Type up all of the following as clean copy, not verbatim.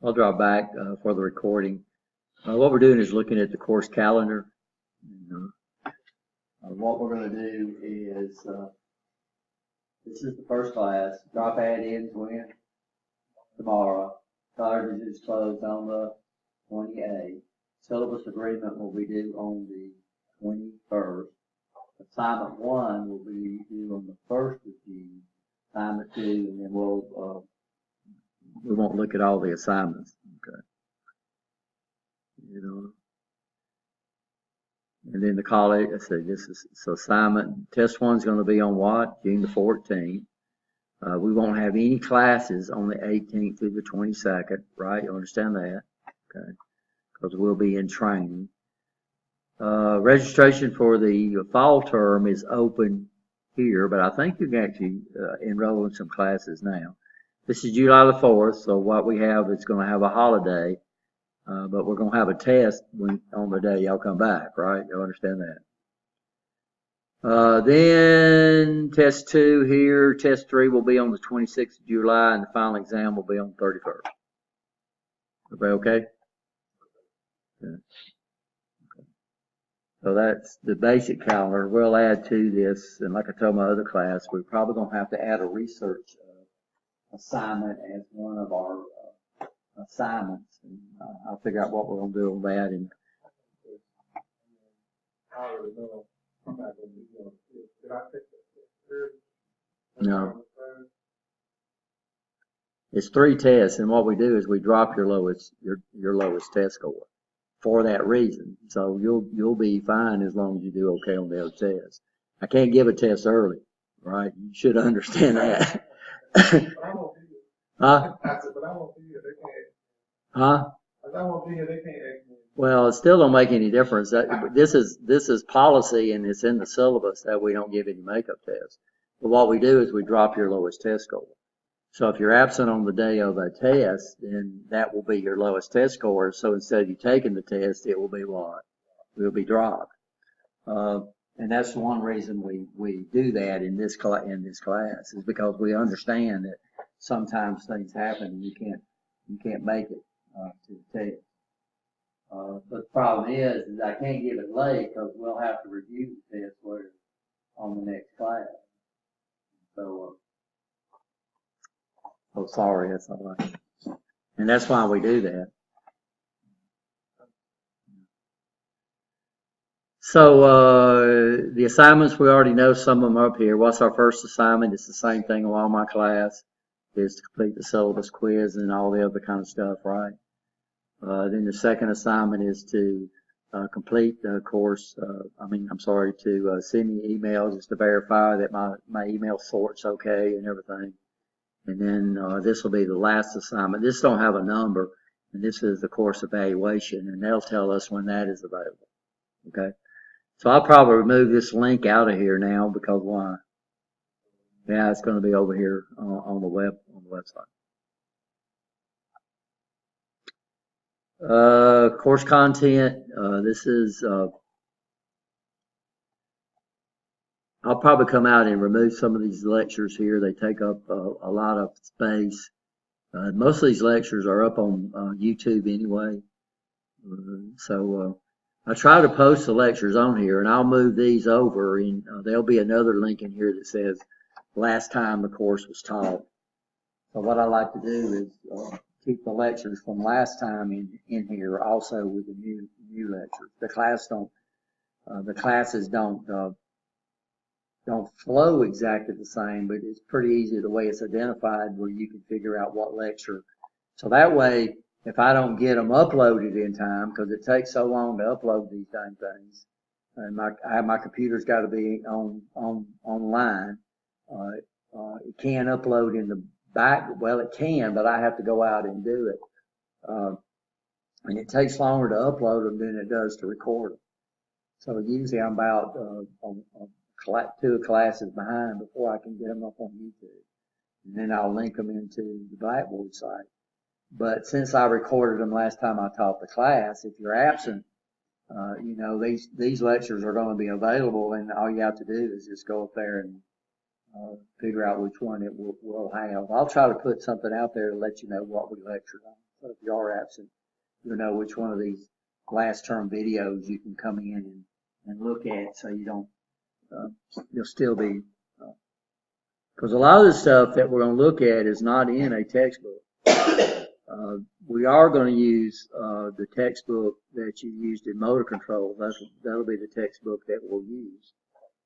I'll drop back for the recording. What we're doing is looking at the course calendar. And, what we're going to do is, this is the first class. Drop add-ins when? Tomorrow. College is closed on the 28th. Syllabus agreement will be due on the 21st. Assignment 1 will be due on the 1st of June. Assignment 2, and then we won't look at all the assignments. Okay. And then the college, let's see, so assignment, test 1's going to be on what? June the 14th. We won't have any classes on the 18th through the 22nd, right? You understand that? Okay. Because we'll be in training. Registration for the fall term is open here, but I think you can actually enroll in some classes now. This is July the 4th, so what we have is going to have a holiday, but we're going to have a test on the day y'all come back, right? You understand that? Then test 2 here, test 3 will be on the 26th of July, and the final exam will be on the 31st. Everybody okay? Okay. So that's the basic calendar. We'll add to this, and like I told my other class, we're probably going to have to add a research assignment as one of our assignments. And I'll figure out what we're going to do on that. And no, it's 3 tests, and what we do is we drop your lowest test score for that reason. So you'll be fine as long as you do okay on the other tests. I can't give a test early, right? You should understand that. Huh? Huh? Well, it still don't make any difference. This is policy, and it's in the syllabus that we don't give any makeup tests. But what we do is we drop your lowest test score. So if you're absent on the day of a test, then that will be your lowest test score. So instead of you taking the test, it will be what? It will be dropped. And that's the one reason we do that in this class is because we understand that sometimes things happen and you can't make it to the test. But the problem is I can't give it late because we'll have to review the test later on the next class. So, oh, sorry, that's all right. And that's why we do that. So, the assignments, we already know some of them are up here. What's our first assignment? It's the same thing in all my class, is to complete the syllabus quiz and all the other kind of stuff, right? Then the second assignment is to complete the course, to send me emails just to verify that my email sort's okay and everything. And then this will be the last assignment. This don't have a number, and this is the course evaluation, and they'll tell us when that is available. Okay? So I'll probably remove this link out of here now because why? Yeah, it's going to be over here on the website. Course content. This is. I'll probably come out and remove some of these lectures here. They take up a lot of space. Most of these lectures are up on YouTube anyway. So I try to post the lectures on here, and I'll move these over, and there'll be another link in here that says last time the course was taught. So what I like to do is keep the lectures from last time in here, also with the new lectures. The classes don't flow exactly the same, but it's pretty easy the way it's identified where you can figure out what lecture. So that way, if I don't get them uploaded in time, because it takes so long to upload these dang things, and my computer's got to be online. It can upload in the back. Well, it can, but I have to go out and do it. And it takes longer to upload them than it does to record them. So usually I'm about 2 classes behind before I can get them up on YouTube. And then I'll link them into the Blackboard site. But since I recorded them last time I taught the class, if you're absent, these lectures are going to be available, and all you have to do is just go up there and figure out which one it will have. I'll try to put something out there to let you know what we lectured on. So if you are absent, you'll know which one of these last term videos you can come in and look at, so you don't, you'll still be, because a lot of the stuff that we're going to look at is not in a textbook. We are going to use the textbook that you used in motor control. That'll be the textbook that we'll use.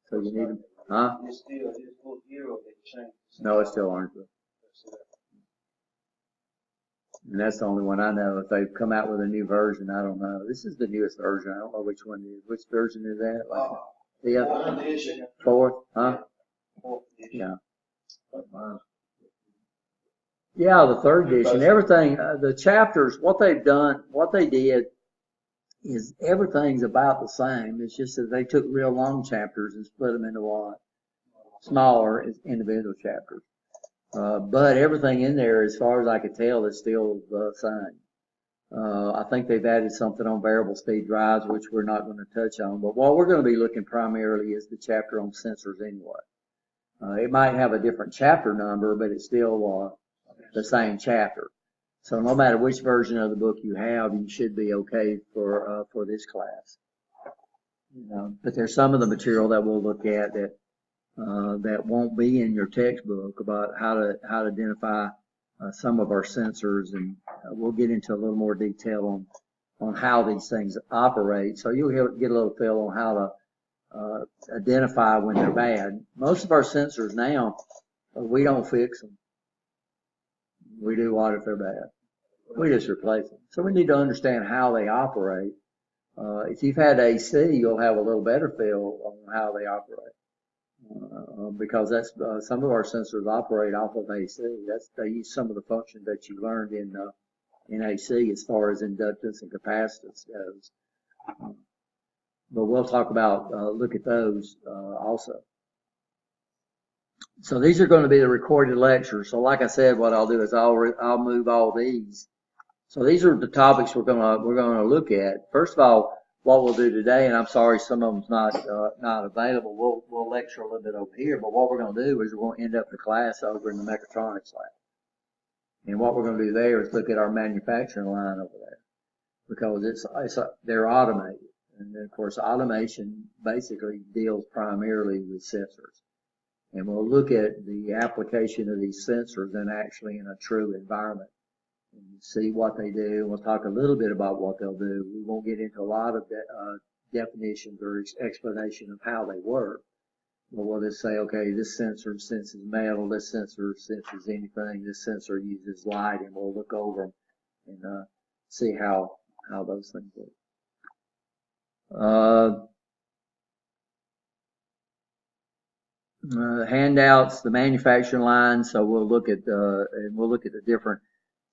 So you need, huh? It's still his book here, or they changed? No, it's still orange book. And that's the only one I know. If they've come out with a new version, I don't know. This is the newest version. I don't know which one it is. Which version is that? Like the fourth? Huh? Yeah. Yeah, the third edition. Everything, the chapters, what they've done, what they did is everything's about the same. It's just that they took real long chapters and split them into what? Smaller individual chapters. But everything in there, as far as I could tell, is still the same. I think they've added something on variable speed drives, which we're not going to touch on. But what we're going to be looking primarily is the chapter on sensors anyway. It might have a different chapter number, but it's still the same chapter. So no matter which version of the book you have, you should be okay for this class. But there's some of the material that we'll look at that won't be in your textbook about how to identify some of our sensors, and we'll get into a little more detail on how these things operate. So you'll get a little feel on how to identify when they're bad. Most of our sensors now, we don't fix them. We do what if they're bad? We just replace them. So we need to understand how they operate. If you've had AC, you'll have a little better feel on how they operate. Because that's some of our sensors operate off of AC. They use some of the functions that you learned in AC as far as inductance and capacitance goes. But we'll talk about look at those also. So these are going to be the recorded lectures. So like I said, what I'll do is I'll move all these. So these are the topics we're going to look at. First of all, what we'll do today, and I'm sorry some of them's not available. We'll lecture a little bit over here, but what we're going to do is we're going to end up the class over in the mechatronics lab. And what we're going to do there is look at our manufacturing line over there, because they're automated, and of course automation basically deals primarily with sensors. And we'll look at the application of these sensors and actually in a true environment and see what they do. We'll talk a little bit about what they'll do. We won't get into a lot of definitions or explanation of how they work. But we'll just say, okay, this sensor senses metal, this sensor senses anything, this sensor uses light, and we'll look over them and see how those things work. Handouts, the manufacturing line. So we'll look at the different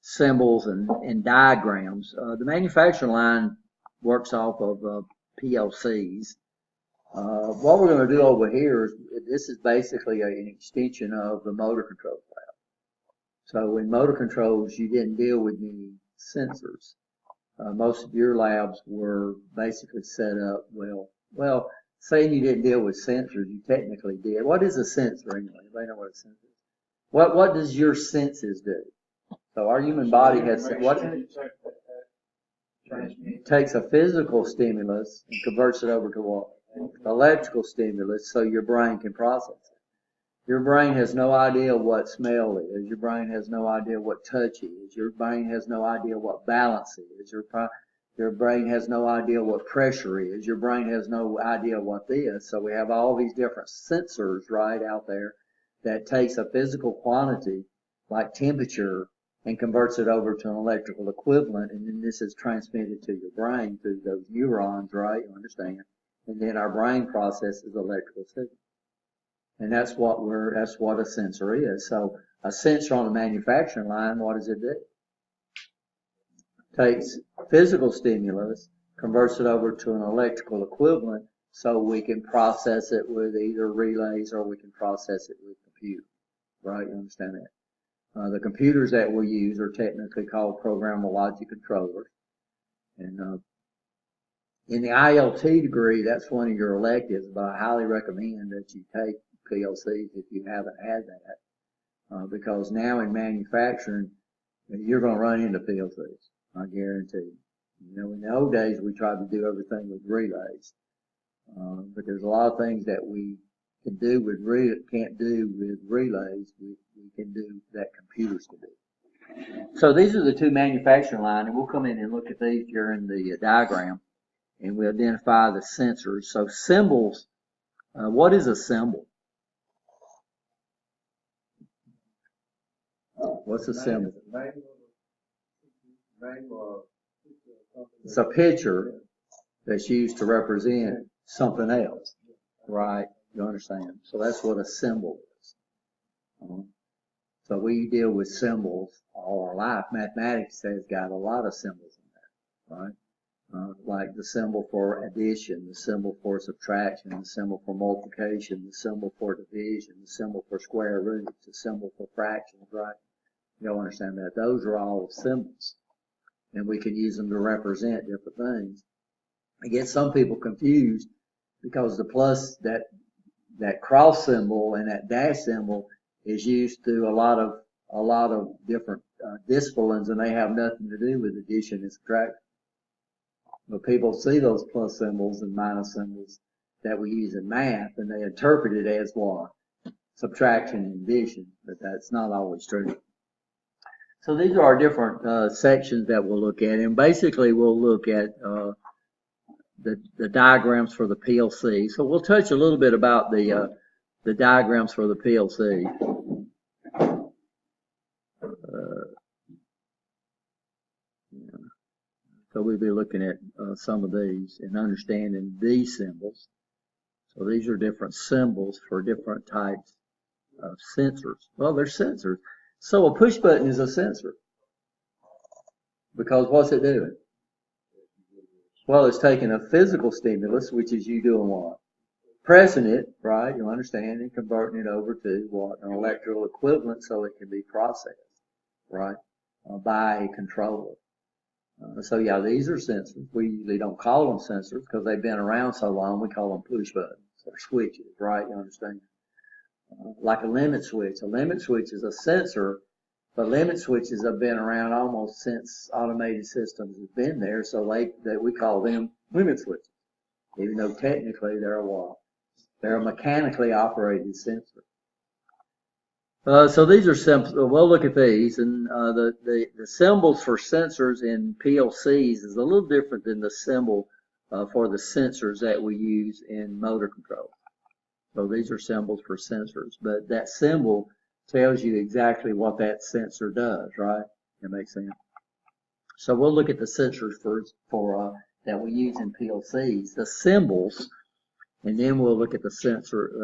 symbols and diagrams. The manufacturing line works off of PLCs. What we're going to do over here is this is basically an extension of the motor control lab. So in motor controls, you didn't deal with any sensors. Most of your labs were basically set up well. Saying you didn't deal with sensors, you technically did. What is a sensor anyway? Anybody know what a sensor is? What does your senses do? So our human body has what takes a physical stimulus and converts it over to what? Electrical stimulus, so your brain can process it. Your brain has no idea what smell is. Your brain has no idea what touch is. Your brain has no idea what balance is. Your brain has no idea what pressure is. Your brain has no idea what this. So we have all these different sensors right out there that takes a physical quantity like temperature and converts it over to an electrical equivalent, and then this is transmitted to your brain through those neurons, right? You understand? And then our brain processes electrical signals. And that's what a sensor is. So a sensor on a manufacturing line, what does it do? Takes physical stimulus, converts it over to an electrical equivalent, so we can process it with either relays or we can process it with computers, right? You understand that? The computers that we use are technically called programmable logic controllers. And in the ILT degree, that's one of your electives, but I highly recommend that you take PLCs if you haven't had that. Because now in manufacturing, you're going to run into PLCs, I guarantee. You know, in the old days, we tried to do everything with relays. But there's a lot of things that we can do with can't do with relays. We can do that computers can do. So these are the two manufacturing lines, and we'll come in and look at these during the diagram, and we identify the sensors. So symbols, what is a symbol? What's a symbol? It's a picture that's used to represent something else, right? You understand? So that's what a symbol is. So we deal with symbols all our life. Mathematics has got a lot of symbols in that, right? Like the symbol for addition, the symbol for subtraction, the symbol for multiplication, the symbol for division, the symbol for square roots, the symbol for fractions, right? You don't understand that. Those are all symbols, and we can use them to represent different things. I get some people confused because the plus, that cross symbol and that dash symbol is used through a lot of different disciplines, and they have nothing to do with addition and subtraction. But people see those plus symbols and minus symbols that we use in math, and they interpret it as what? Subtraction and addition, but that's not always true. So these are our different sections that we'll look at, and basically we'll look at the diagrams for the PLC. So we'll touch a little bit about the diagrams for the PLC. So we'll be looking at some of these and understanding these symbols. So these are different symbols for different types of sensors. Well, they're sensors. So a push button is a sensor. Because what's it doing? Well, it's taking a physical stimulus, which is you doing what? Pressing it, right? You understand, and converting it over to what? An electrical equivalent so it can be processed, right? By a controller. So yeah, these are sensors. We usually don't call them sensors because they've been around so long. We call them push buttons or switches, right? You understand? Like a limit switch. A limit switch is a sensor, but limit switches have been around almost since automated systems have been there. So we call them limit switches, even though technically they're a what? They're a mechanically operated sensor. So these are simple. We'll look at these, and the symbols for sensors in PLCs is a little different than the symbol for the sensors that we use in motor control. So these are symbols for sensors, but that symbol tells you exactly what that sensor does, right? That makes sense. So we'll look at the sensors for that we use in PLCs, the symbols. And then we'll look at the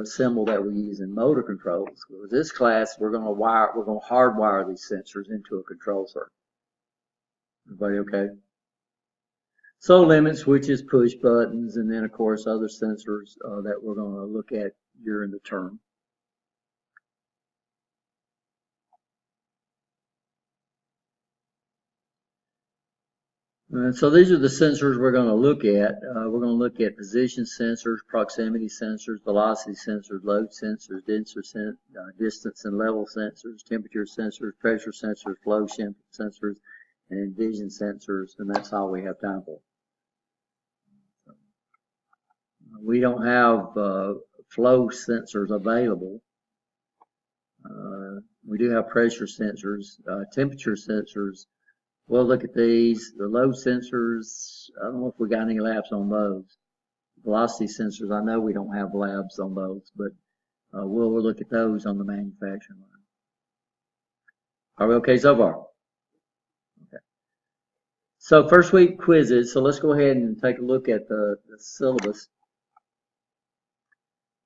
symbol that we use in motor controls. For this class, we're going to hardwire these sensors into a control circuit. Everybody okay? So limit switches, push buttons, and then of course other sensors that we're going to look at during the term. So these are the sensors we're going to look at. We're going to look at position sensors, proximity sensors, velocity sensors, load sensors, distance and level sensors, temperature sensors, pressure sensors, flow sensors, and vision sensors, and that's all we have time for. We don't have flow sensors available. We do have pressure sensors, temperature sensors. We'll look at these. The load sensors, I don't know if we got any labs on those. Velocity sensors, I know we don't have labs on those, but we'll look at those on the manufacturing line. Are we okay so far? Okay. So first week quizzes, so let's go ahead and take a look at the syllabus.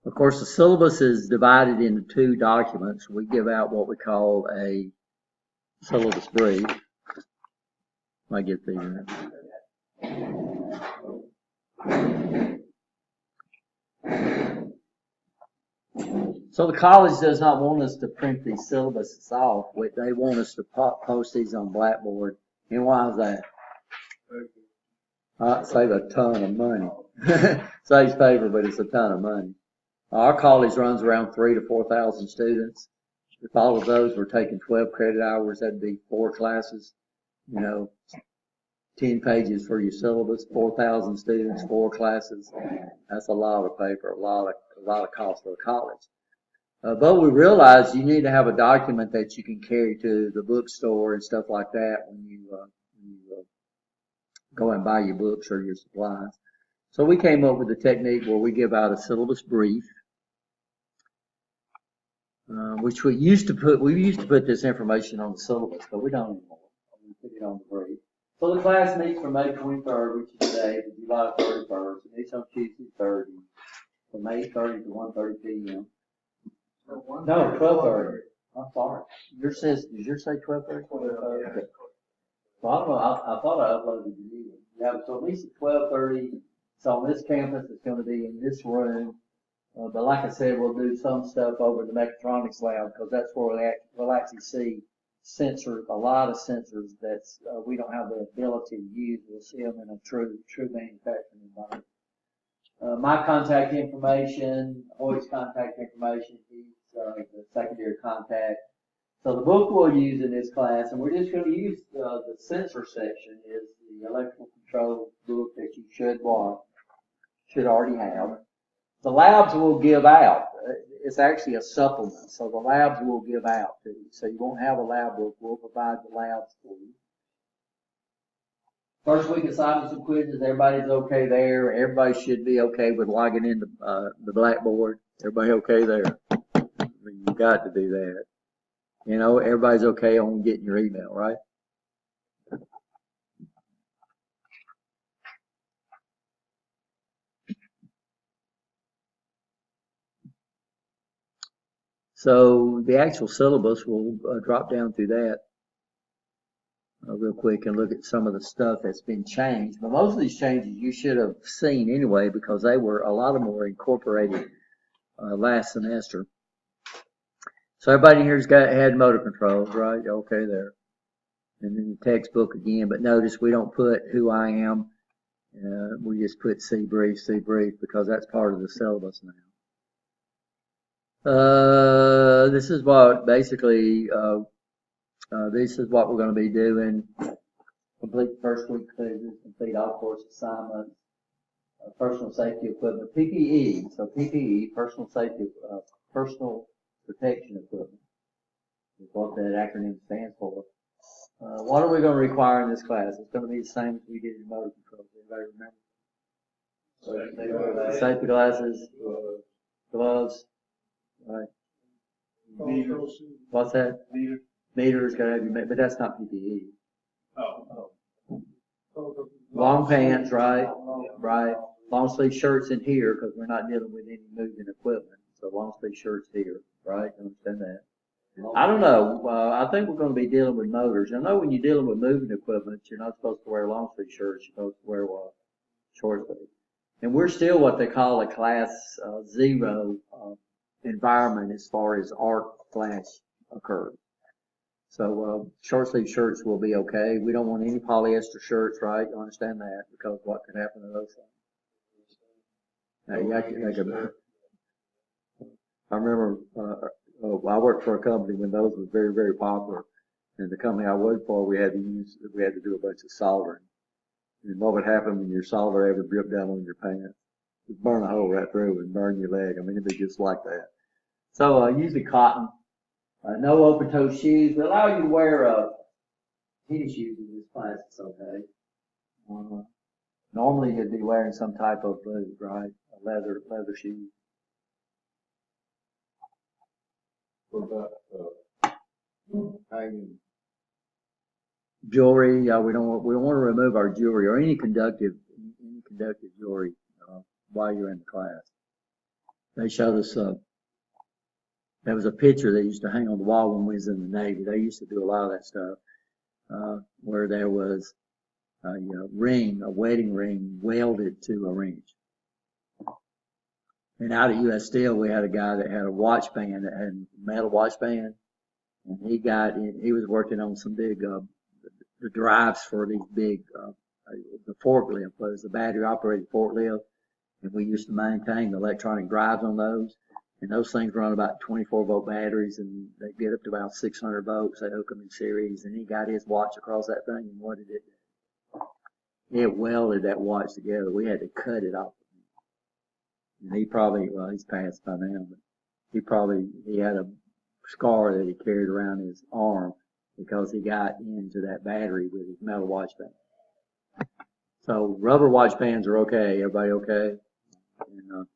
Of course, the syllabus is divided into two documents. We give out what we call a syllabus brief. I get the So the college does not want us to print these syllabuses off. They want us to post these on Blackboard. And why is that? Save a ton of money. Saves paper, but it's a ton of money. Our college runs around 3,000 to 4,000 students. If all of those were taking 12 credit hours, that'd be 4 classes, 10 pages for your syllabus, 4,000 students, 4 classes. That's a lot of paper, a lot of cost for the college. But we realized you need to have a document that you can carry to the bookstore and stuff like that when you go and buy your books or your supplies. So we came up with a technique where we give out a syllabus brief, which we used to put this information on the syllabus, but we don't anymore. We put it on the brief. So the class meets from May 23rd, which is today, to July 31st. It meets on Tuesday 30, from 8:30 to 1:30 p.m. No, 12:30. I'm sorry. Did yours say 12:30? Okay. Well, I don't know. I thought I uploaded the new one. Yeah, so at least at 12:30. So on this campus, it's going to be in this room. But like I said, we'll do some stuff over in the mechatronics lab because that's where we'll actually see sensors, a lot of sensors that we don't have the ability to use. We'll see them in a true manufacturing environment. My contact information, Hoyt's contact information, he's the secondary contact. So the book we'll use in this class, and we're just going to use the sensor section, is the electrical control book that you should already have. The labs will give out. It's actually a supplement, so the labs will give out to you. So you won't have a lab book. We'll provide the labs for you. First week assignments and quizzes, everybody's okay there. Everybody should be okay with logging into the Blackboard. Everybody okay there? I mean, you got to do that. Everybody's okay on getting your email, right? So the actual syllabus, we'll drop down through that real quick and look at some of the stuff that's been changed. But most of these changes you should have seen anyway because a lot of them were incorporated last semester. So everybody here's had motor controls, right? Okay there. And then the textbook again, but notice we don't put who I am. We just put C brief because that's part of the syllabus now. This is what basically, this is what we're going to be doing. Complete first week quizzes, complete all course assignments, personal safety equipment, PPE. So PPE, personal safety, personal protection equipment is what that acronym stands for. What are we going to require in this class? It's going to be the same as we did in motor control. Everybody remember? Safety glasses, gloves, right? What's that? Meters got to have your, but that's not PPE. Long pants, right? Right. Long sleeve shirts in here because we're not dealing with any moving equipment. So long sleeve shirts here, right? Understand that? I don't know. I think we're going to be dealing with motors. I know when you're dealing with moving equipment, you're not supposed to wear long sleeve shirts. You're supposed to wear what? Short sleeve. And we're still what they call a class 0 environment as far as arc flash occurs. So short sleeve shirts will be okay. We don't want any polyester shirts, right? You understand that because what could happen to those things? I remember I worked for a company when those were very, very popular. And the company I worked for, we had to do a bunch of soldering. And what would happen when your solder ever dripped down on your pants? It'd burn a hole right through and burn your leg. I mean, it'd be just like that. So usually cotton. No open toe shoes. We allow you to wear tennis shoes in this class. It's okay. Normally you'd be wearing some type of boot, right? A leather shoe. What about hanging jewelry? We don't want to remove our jewelry or any conductive jewelry while you're in the class. They showed us there was a picture that used to hang on the wall when we was in the Navy. They used to do a lot of that stuff where there was a wedding ring welded to a wrench. And out at U.S. Steel, we had a guy that had a watch band that had a metal watch band, and he was working on some big the drives for these big the forklift was the battery operated forklift, and we used to maintain the electronic drives on those. And those things run about 24-volt batteries, and they get up to about 600 volts. They hook them in series, and he got his watch across that thing, and what did it do? It welded that watch together. We had to cut it off. And he probably, well, he's passed by now, but he had a scar that he carried around his arm because he got into that battery with his metal watch band. So rubber watch bands are okay. Everybody okay? And,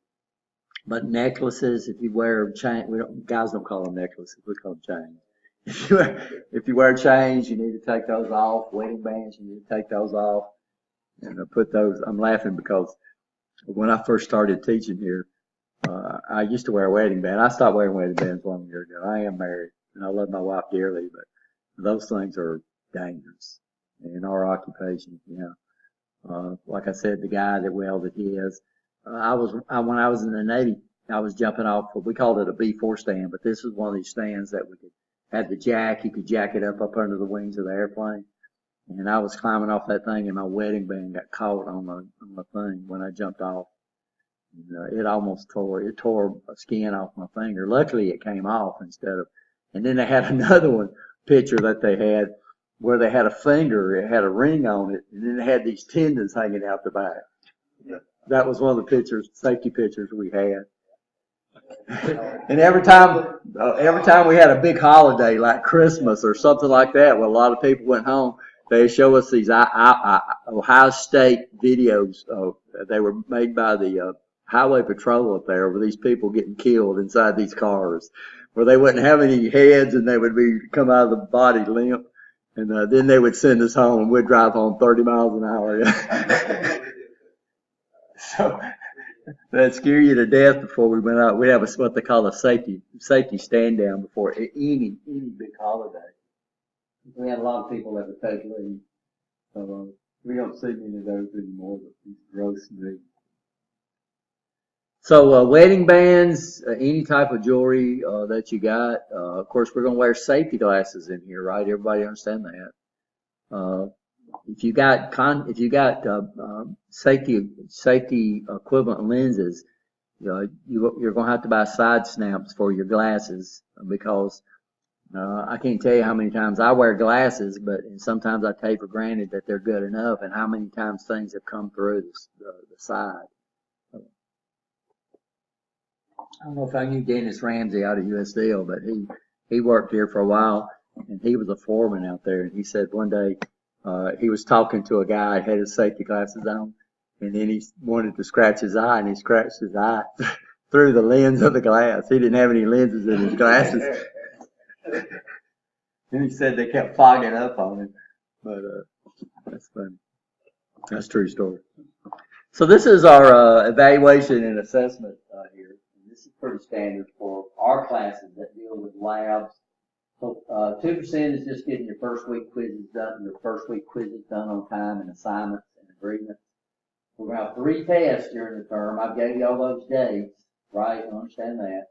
but necklaces, if you wear chain, guys don't call them necklaces, we call them chains. If you wear chains, you need to take those off. Wedding bands, you need to take those off. And put those, I'm laughing because when I first started teaching here, I used to wear a wedding band. I stopped wearing wedding bands 1 year ago. I am married and I love my wife dearly, but those things are dangerous in our occupation, you know. Like I said, the guy that welded his, when I was in the Navy, I was jumping off, we called it a B4 stand, but this was one of these stands that we could have the jack, you could jack it up under the wings of the airplane. And I was climbing off that thing and my wedding band got caught on the thing when I jumped off. And, it almost tore a skin off my finger. Luckily it came off and then they had another picture that they had where they had a finger, it had a ring on it, and then they had these tendons hanging out the back. Yeah. That was one of the safety pictures we had. And every time we had a big holiday like Christmas or something like that, where a lot of people went home, they show us these Ohio State videos. They were made by the Highway Patrol up there, where these people getting killed inside these cars, where they wouldn't have any heads and they would come out of the body limp. And then they would send us home and we'd drive home 30 miles an hour. So that'd scare you to death before we went out. We'd have what they call a safety stand down before any big holiday. We had a lot of people that would take leave. So we don't see many of those anymore, but it's gross to me. So wedding bands, any type of jewelry that you got. Of course, we're going to wear safety glasses in here, right? Everybody understand that. If you got safety equivalent lenses, you're going to have to buy side snaps for your glasses because I can't tell you how many times I wear glasses, but sometimes I take for granted that they're good enough, and how many times things have come through the side. I don't know if I knew Dennis Ramsey out of US Steel, but he worked here for a while, and he was a foreman out there, and he said one day he was talking to a guy that had his safety glasses on, and then he wanted to scratch his eye, and he scratched his eye through the lens of the glass. He didn't have any lenses in his glasses. And he said they kept fogging up on him. But that's funny. That's a true story. So this is our evaluation and assessment here. And this is pretty standard for our classes that deal with labs. So 2% is just getting your first week quizzes done, on time, and assignments and agreements. We're going to have 3 tests during the term. I gave you all those dates, right? You understand that.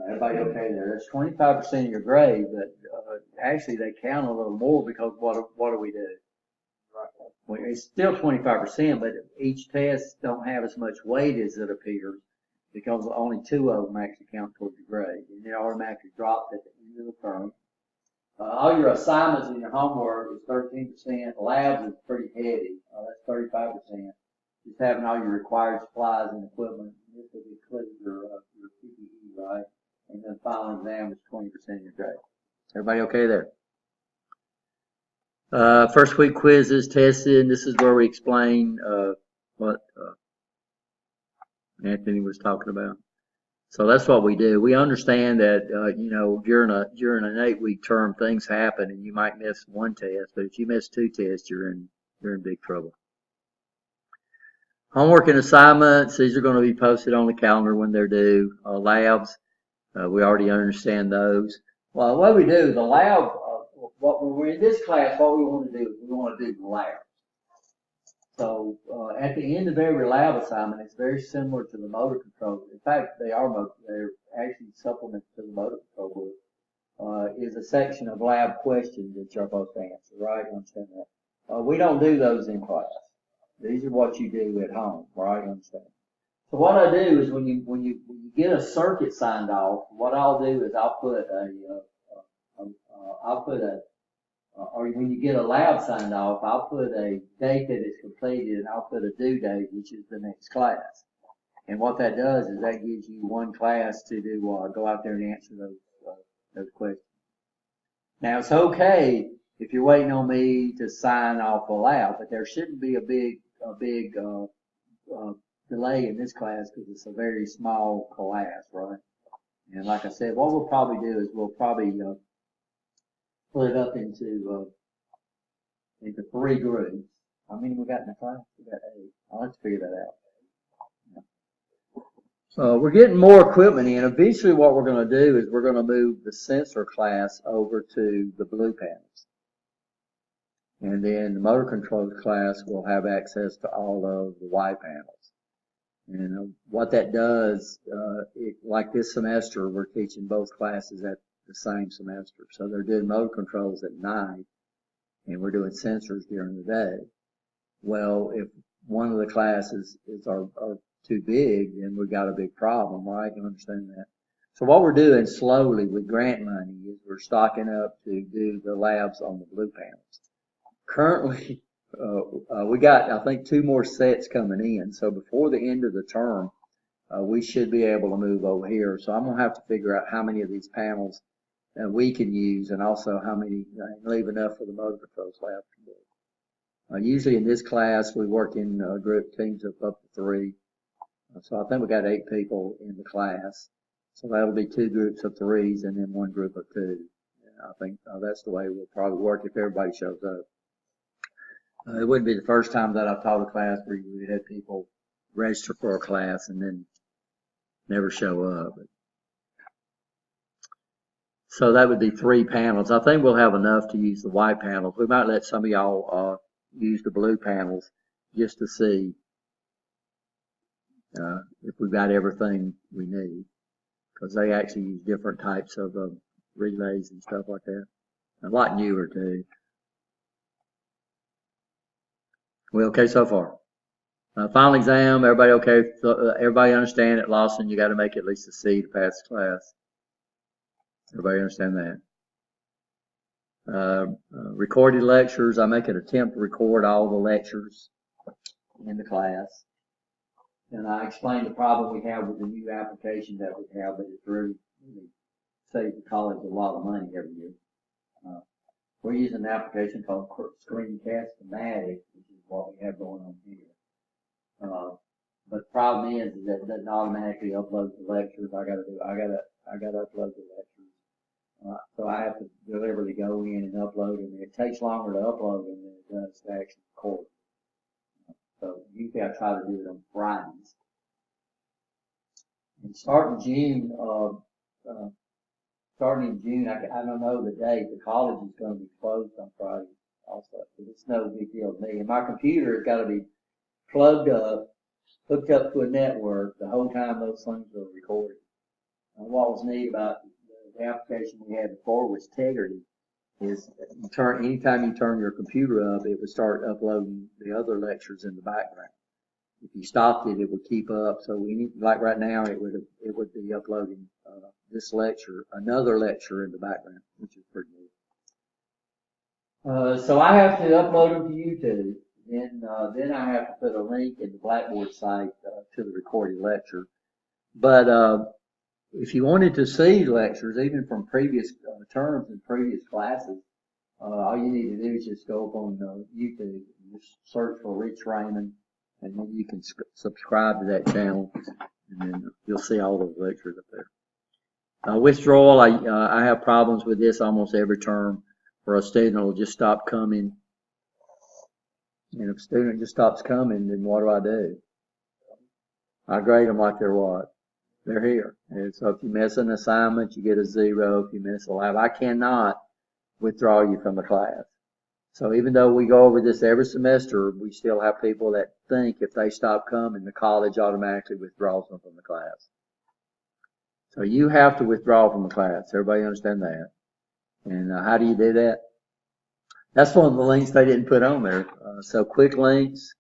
Everybody okay there? That's 25% of your grade, but actually they count a little more because what do we do? Well, it's still 25%, but each test don't have as much weight as it appears because only 2 of them actually count towards your grade, and it automatically drops at the end of the term. All your assignments and your homework is 13%. Labs is pretty heavy. That's 35%. Just having all your required supplies and equipment. This will include your PPE, right? And then final exam is 20% of your grade. Everybody okay there? First week quizzes, testing. This is where we explain what Anthony was talking about. So that's what we do. We understand that during an 8-week term things happen and you might miss 1 test, but if you miss 2 tests, you're in big trouble. Homework and assignments, these are going to be posted on the calendar when they're due. Labs, we already understand those. Well, what we do, the lab, we're in this class, what we want to do is we want to do the lab. So at the end of every lab assignment, it's very similar to the motor control. In fact, they're actually supplements to the motor control book. Is a section of lab questions that you're supposed to answer, right? You understand that? We don't do those in class. These are what you do at home, right? You understand? So what I do is when you get a circuit signed off, what I'll do is or when you get a lab signed off, I'll put a date that it's completed, and I'll put a due date, which is the next class. And what that does is that gives you one class to do go out there and answer those questions. Now it's okay if you're waiting on me to sign off a lab, but there shouldn't be a big delay in this class because it's a very small class, right? And like I said, what we'll probably do is we'll probably split up into 3 groups. How many we got in the class? We got 8. I'll have to figure that out. So we're getting more equipment in. Eventually what we're going to do is we're going to move the sensor class over to the blue panels. And then the motor controls class will have access to all of the white panels. And what that does, like this semester, we're teaching both classes at the same semester. So they're doing motor controls at night, and we're doing sensors during the day. Well, if one of the classes are too big, then we've got a big problem, right? You understand that? So what we're doing slowly with grant money is we're stocking up to do the labs on the blue panels. Currently, we got, I think, 2 more sets coming in. So before the end of the term, we should be able to move over here. So I'm going to have to figure out how many of these panels we can use, and also how many, leave enough for the motor controls lab to do. Usually in this class, we work in group teams of up to 3. So I think we got 8 people in the class. So that'll be 2 groups of 3s and then 1 group of 2. And I think that's the way we'll probably work if everybody shows up. It wouldn't be the first time that I've taught a class where we had people register for a class and then never show up. So that would be 3 panels. I think we'll have enough to use the white panels. We might let some of y'all use the blue panels just to see if we've got everything we need, because they actually use different types of relays and stuff like that. A lot newer too. We okay so far? Final exam, everybody okay? Everybody understand at Lawson you got to make at least a C to pass the class? Everybody understand that? Recorded lectures, I make an attempt to record all the lectures in the class. And I explained the problem we have with the new application that we have, but it's really saves the college a lot of money every year. We're using an application called Screencast-O-Matic, which is what we have going on here. But the problem is that it doesn't automatically upload the lectures. I gotta upload the lectures. So I have to deliberately go in and upload them. It takes longer to upload them than it does to actually record. So usually I try to do it on Fridays. And starting in June, I don't know the date. The college is going to be closed on Friday also, but it's no big deal to me. And my computer has got to be plugged up, hooked up to a network the whole time those things are recorded. And what was neat about the application we had before was Tegrity. Is anytime you turn your computer up, it would start uploading the other lectures in the background. If you stopped it, it would keep up. So like right now, it would be uploading this lecture, another lecture in the background, which is pretty neat. So I have to upload them to YouTube. Then I have to put a link in the Blackboard site to the recorded lecture. But if you wanted to see lectures, even from previous terms and previous classes, all you need to do is just go up on YouTube and just search for Rich Raymond, and then you can subscribe to that channel, and then you'll see all those lectures up there. Withdrawal, I have problems with this almost every term, where a student will just stop coming. And if a student just stops coming, then what do? I grade them like they're what? They're here. And so if you miss an assignment, you get a 0. If you miss a lab, I cannot withdraw you from the class. So even though we go over this every semester, we still have people that think if they stop coming, the college automatically withdraws them from the class. So you have to withdraw from the class. Everybody understand that? And how do you do that? That's one of the links they didn't put on there. So quick links.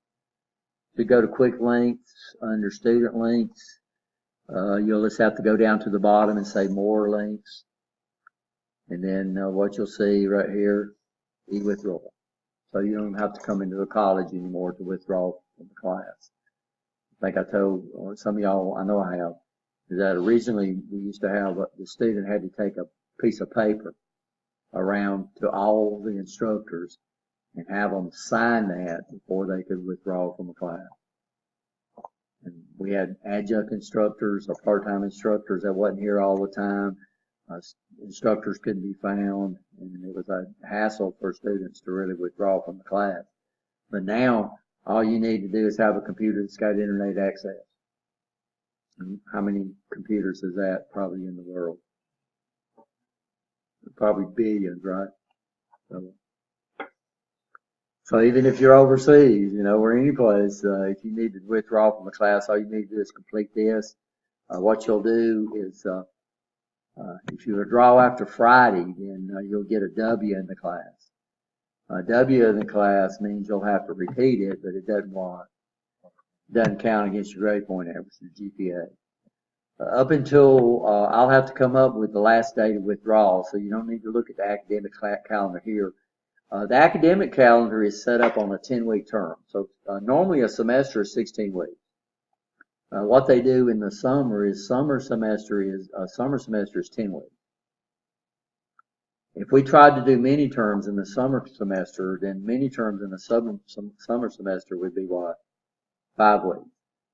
to go to quick links, under student links, you'll just have to go down to the bottom and say more links. And then what you'll see right here, e-withdrawal. So you don't have to come into the college anymore to withdraw from the class. I think I told some of y'all, I know I have, is that originally we used to have, the student had to take a piece of paper around to all the instructors and have them sign that before they could withdraw from a class. And we had adjunct instructors or part-time instructors that wasn't here all the time. Instructors couldn't be found, and it was a hassle for students to really withdraw from the class. But now, all you need to do is have a computer that's got internet access. And how many computers is that probably in the world? Probably billions, right? So even if you're overseas, or any place, if you need to withdraw from a class, all you need to do is complete this. What you'll do is, if you withdraw after Friday, then you'll get a W in the class. A W in the class means you'll have to repeat it, but it doesn't count against your grade point average, your GPA. Up until, I'll have to come up with the last day to withdraw, so you don't need to look at the academic calendar here. The academic calendar is set up on a 10-week term. So normally a semester is 16 weeks. What they do in the summer is summer semester is 10 weeks. If we tried to do mini terms in the summer semester, then mini terms in the summer semester would be what? 5 weeks.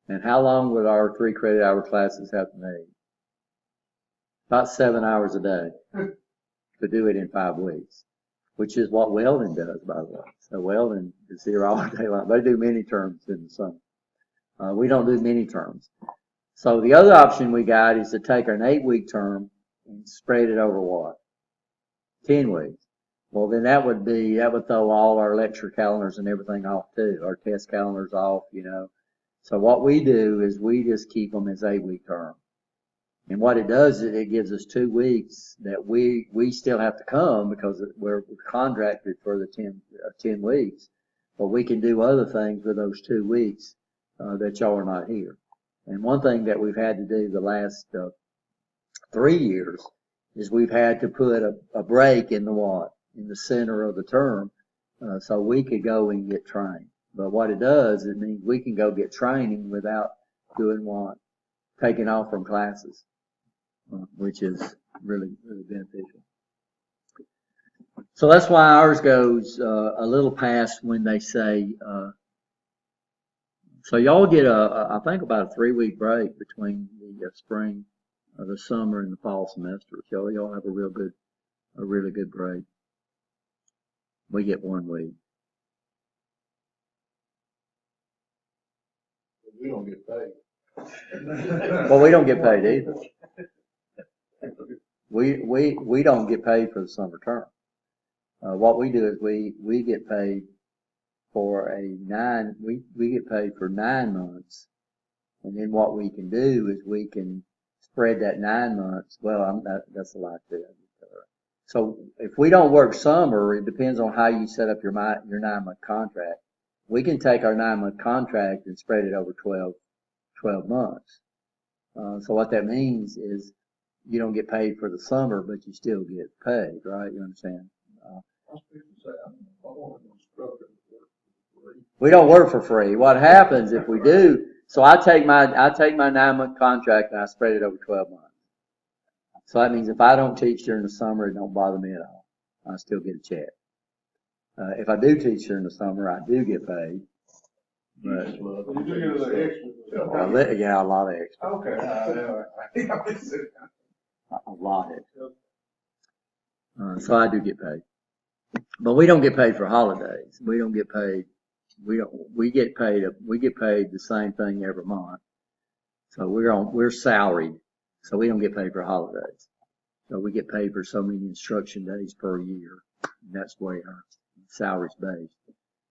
And how long would our 3 credit hour classes have to be? About 7 hours a day to do it in 5 weeks, which is what welding does, by the way. So welding is here all day long. They do mini terms in the summer. We don't do mini terms. So the other option we got is to take an 8-week term and spread it over what? 10 weeks. Well, then that would throw all our lecture calendars and everything off too, our test calendars off, So what we do is we just keep them as 8-week term. And what it does is it gives us 2 weeks that we still have to come because we're contracted for the 10 weeks, but we can do other things with those 2 weeks that y'all are not here. And one thing that we've had to do the last 3 years is we've had to put a break in the center of the term so we could go and get trained. But what it does, it means we can go get training without doing what? Taking off from classes, which is really, really beneficial. So that's why ours goes a little past when they say, so y'all get I think about a 3-week break between the spring, the summer, and the fall semesters. Y'all have a really good break. We get 1 week. We don't get paid. Well, we don't get paid either. We don't get paid for the summer term. What we do is we get paid for we get paid for 9 months. And then what we can do is we can spread that 9 months. Well, that's a lie too. So if we don't work summer, it depends on how you set up your 9-month contract. We can take our 9-month contract and spread it over 12 months. So what that means is you don't get paid for the summer, but you still get paid, right? You understand? We don't work for free. What happens if we do? So I take my 9-month contract and I spread it over 12 months. So that means if I don't teach during the summer, it don't bother me at all. I still get a check. If I do teach during the summer, I do get paid. But You do get a little extra. yeah, a lot of extra. Okay. A lot extra. So I do get paid. But we don't get paid for holidays. We don't get paid. We get paid the same thing every month. So we're salaried. So we don't get paid for holidays. So we get paid for so many instruction days per year. And that's the way our salary's based,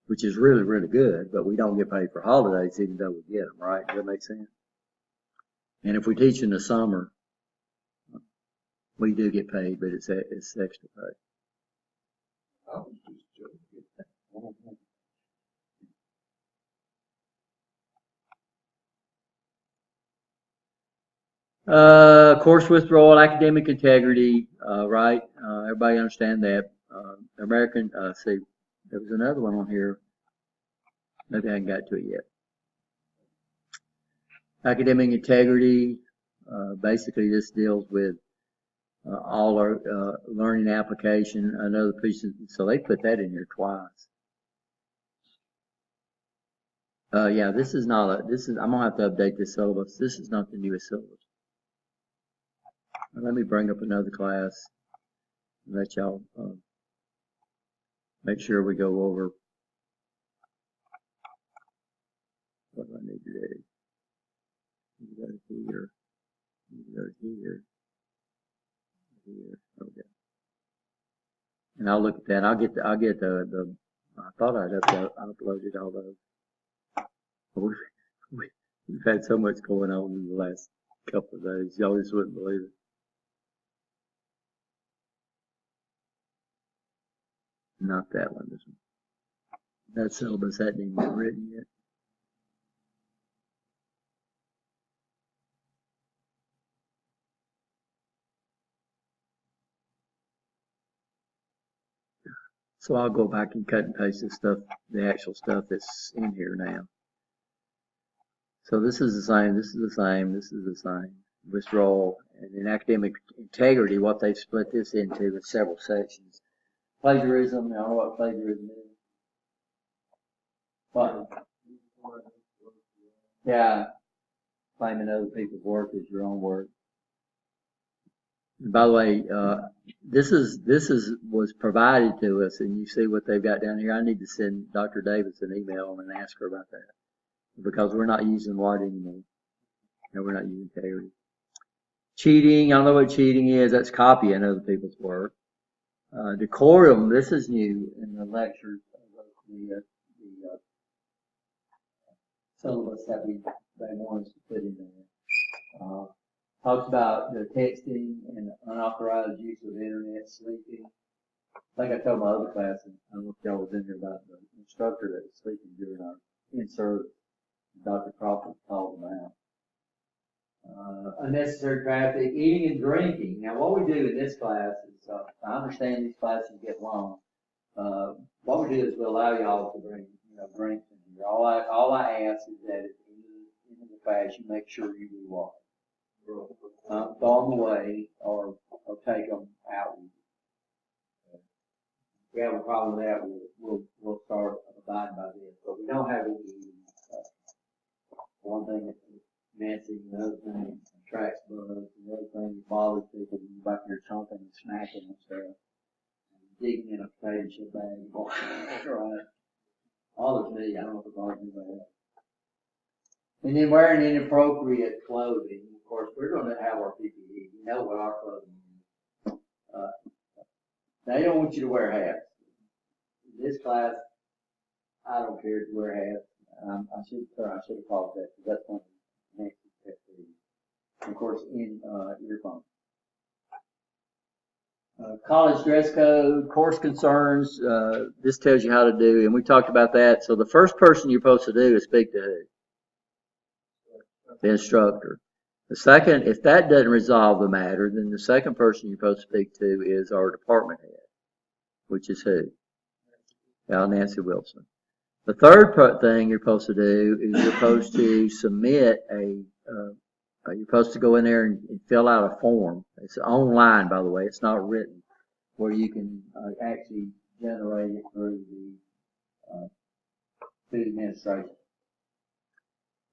which is really, really good, but we don't get paid for holidays even though we get them, right? Does that make sense? And if we teach in the summer, we do get paid, but it's extra pay. I was just joking. Course withdrawal, academic integrity, right? Everybody understand that. American, see, there was another one on here. Maybe I haven't got to it yet. Academic integrity, basically this deals with all our learning application. Another piece of, so they put that in here twice. Yeah, this is not I'm gonna have to update this syllabus. This is not the newest syllabus. Let me bring up another class and let y'all make sure we go over what I need to do. Go to here, go to here, here, okay. And I'll look at that. I'll get the I thought I'd uploaded all those. We've had so much going on in the last couple of days. Y'all just wouldn't believe it. Not that one, this one. That syllabus hadn't even been written yet. So I'll go back and cut and paste this stuff, the actual stuff that's in here now. So this is the same, this is the same, this is the same. Withdrawal, and in academic integrity, what they've split this into is several sections. Plagiarism, I don't know what plagiarism is. What? Yeah, claiming other people's work as your own work. And by the way, this was provided to us, and you see what they've got down here. I need to send Dr. Davis an email and ask her about that, because we're not using what anymore. No, we're not using integrity. Cheating, I don't know what cheating is. That's copying other people's work. Decorum, this is new in the lectures of the syllabus that they want us to put in there. Talks about the texting and unauthorized use of internet, sleeping. I think I told my other class, and I don't know if y'all was in here, about the instructor that was sleeping during our in-service. Dr. Crawford called them out. Unnecessary traffic, eating and drinking. Now, what we do in this class is, I understand these classes get long. What we do is we allow y'all to bring, drinks in here. All I ask is that at the end of the class, you make sure you do water. Throw them away or take them out with you. If we have a problem with that, we'll start abiding by this. But we don't have any eating. One thing that Nancy, another thing attracts bugs, another thing that bothers people when you're back there chomping and smacking and stuff. And digging in a potato chip bag. Right. Bothers me. I don't know if it bothers anybody else. And then wearing inappropriate clothing. Of course, we're going to have our PPE. You know what our clothing is. They don't want you to wear hats. In this class, I don't care if you wear hats. I should have called that, because that's one of the next pet peeves. Of course, in earphones. College dress code, course concerns. This tells you how to do, and we talked about that. So the first person you're supposed to do is speak to who? The instructor. The second, if that doesn't resolve the matter, then the second person you're supposed to speak to is our department head, which is who? Nancy Wilson. The third thing you're supposed to do is you're supposed to submit you're supposed to go in there and fill out a form. It's online, by the way. It's not written, where you can actually generate it through the administration.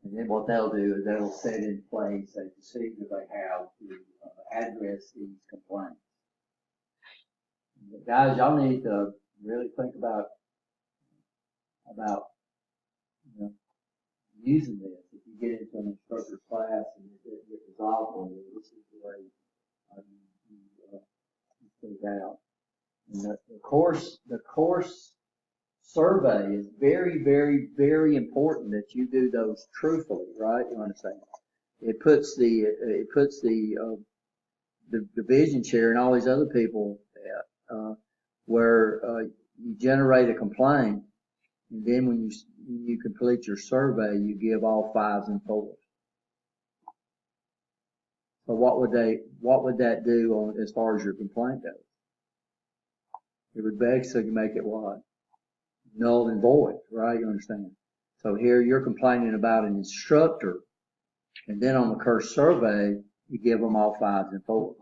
And then what they'll do is they'll set in place a procedure they have to address these complaints. But guys, y'all need to really think about using this. If you get into an instructor class and it gets resolved for you, this is the way you put it out. And the course survey is very, very, very important that you do those truthfully, right? You understand? It puts the division chair and all these other people where you generate a complaint, and then when you complete your survey, you give all 5s and 4s. But what would that do on, as far as your complaint goes? It would basically make it what? Null and void, right? You understand? So here you're complaining about an instructor, and then on the course survey, you give them all 5s and 4s.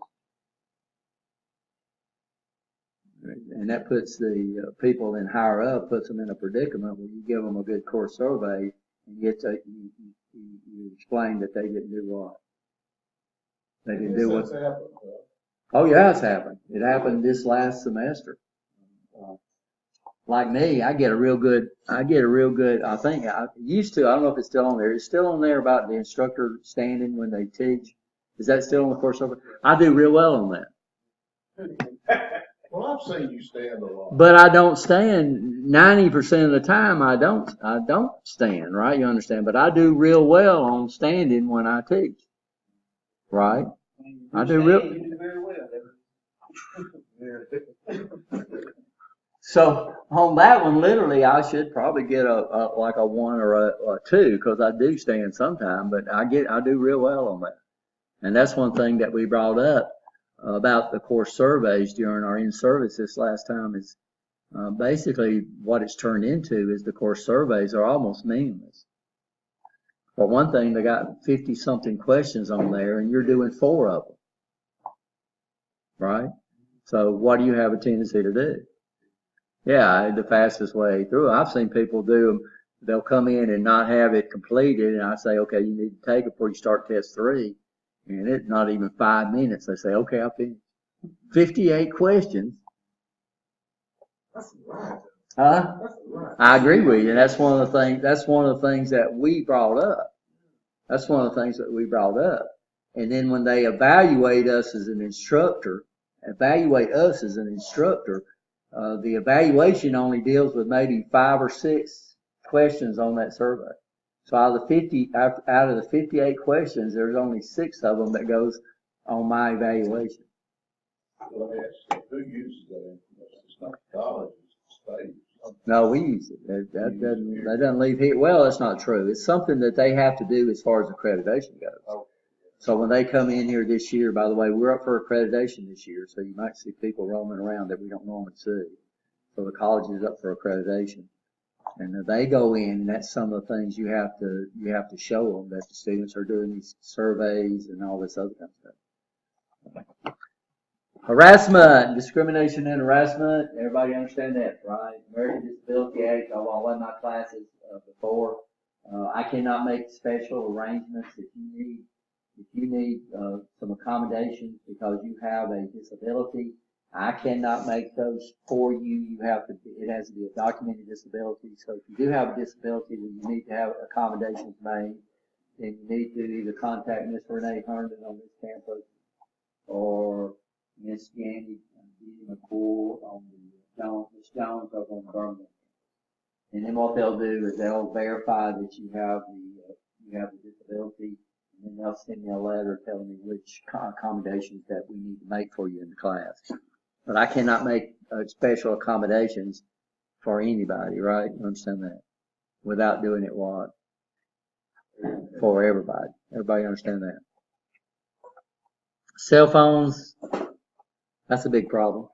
And that puts the people in higher up, puts them in a predicament where you give them a good course survey, and you explain that they didn't do what? They didn't do what? Oh yeah, it's happened. It happened this last semester. Like me, I get a real good, I think I used to, I don't know if it's still on there. It's still on there about the instructor standing when they teach. Is that still on the course survey? I do real well on that. Well, I've seen you stand a lot. But I don't stand 90% of the time. I don't stand, right? You understand? But I do real well on standing when I teach, right? I do real. You do very well. So on that one, literally, I should probably get like a 1 or a 2 because I do stand sometime. But I do real well on that, and that's one thing that we brought up about the course surveys during our in-service this last time is basically what it's turned into is the course surveys are almost meaningless. For one thing, they got 50-something questions on there, and you're doing 4 of them, right? So what do you have a tendency to do? Yeah, the fastest way through. I've seen people do them. They'll come in and not have it completed, and I say, okay, you need to take it before you start test 3. And it's not even 5 minutes. They say, okay, I'll finish. 58 questions. That's right. Huh? That's right. I agree with you. And that's one of the things that we brought up. That's one of the things that we brought up. And then when they evaluate us as an instructor, the evaluation only deals with maybe 5 or 6 questions on that survey. So out of the 58 questions, there's only 6 of them that goes on my evaluation. Well, let me ask you, who uses that information? It's not college, it's the state. No, we use it. That doesn't leave here. Well, that's not true. It's something that they have to do as far as accreditation goes. Okay. So when they come in here this year, by the way, we're up for accreditation this year, so you might see people roaming around that we don't normally see. So the college is up for accreditation. And they go in, and that's some of the things you have to show them that the students are doing these surveys and all this other kind of stuff. Harassment, discrimination and harassment. Everybody understand that, right? American Disability Act. I've led my classes before. I cannot make special arrangements if you need some accommodations because you have a disability. I cannot make those for you. It has to be a documented disability. So if you do have a disability, then you need to have accommodations made. Then you need to either contact Miss Renee Herndon on this campus or Miss Jandy McCool on Miss Jones over on Birmingham. And then what they'll do is they'll verify that you have the disability, and then they'll send me a letter telling me which accommodations that we need to make for you in the class. But I cannot make special accommodations for anybody, right? You understand that? Without doing it what? For everybody. Everybody understand that? Cell phones, that's a big problem.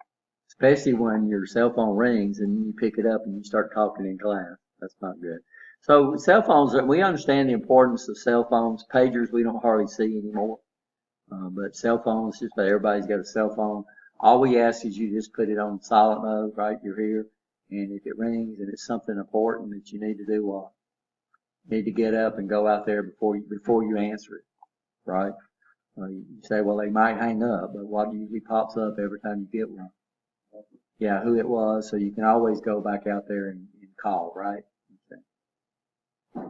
Especially when your cell phone rings and you pick it up and you start talking in class. That's not good. So cell phones, we understand the importance of cell phones. Pagers we don't hardly see anymore. But cell phones, just about everybody's got a cell phone. All we ask is you just put it on silent mode, right? You're here. And if it rings and it's something important that you need to do, what? You need to get up and go out there before you answer it, right? You say, well, they might hang up, but what usually pops up every time you get one? Yeah, who it was, so you can always go back out there and call, right? Okay.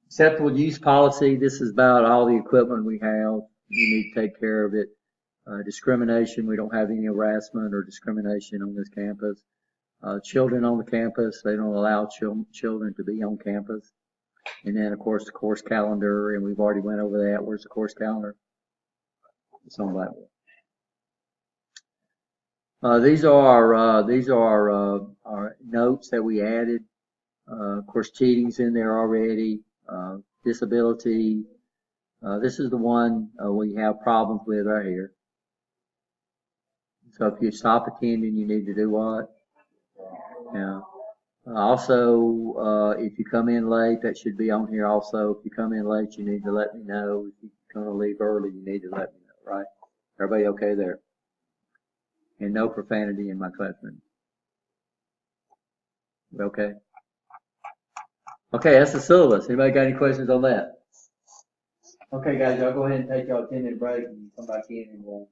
Acceptable use policy, this is about all the equipment we have. You need to take care of it. Discrimination, we don't have any harassment or discrimination on this campus. Children on the campus, they don't allow children to be on campus. And then, of course, the course calendar, and we've already went over that. Where's the course calendar? It's on that one. These are our notes that we added. Of course, cheating's in there already. Disability, This is the one we have problems with right here. So if you stop attending, you need to do what? Yeah. Also, if you come in late, that should be on here also. If you come in late, you need to let me know. If you're gonna leave early, you need to let me know, right? Everybody okay there? And no profanity in my classroom. Okay. Okay, that's the syllabus. Anybody got any questions on that? Okay, guys, y'all go ahead and take y'all 10-minute break and come back in and we'll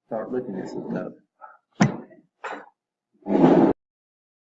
start looking at some stuff.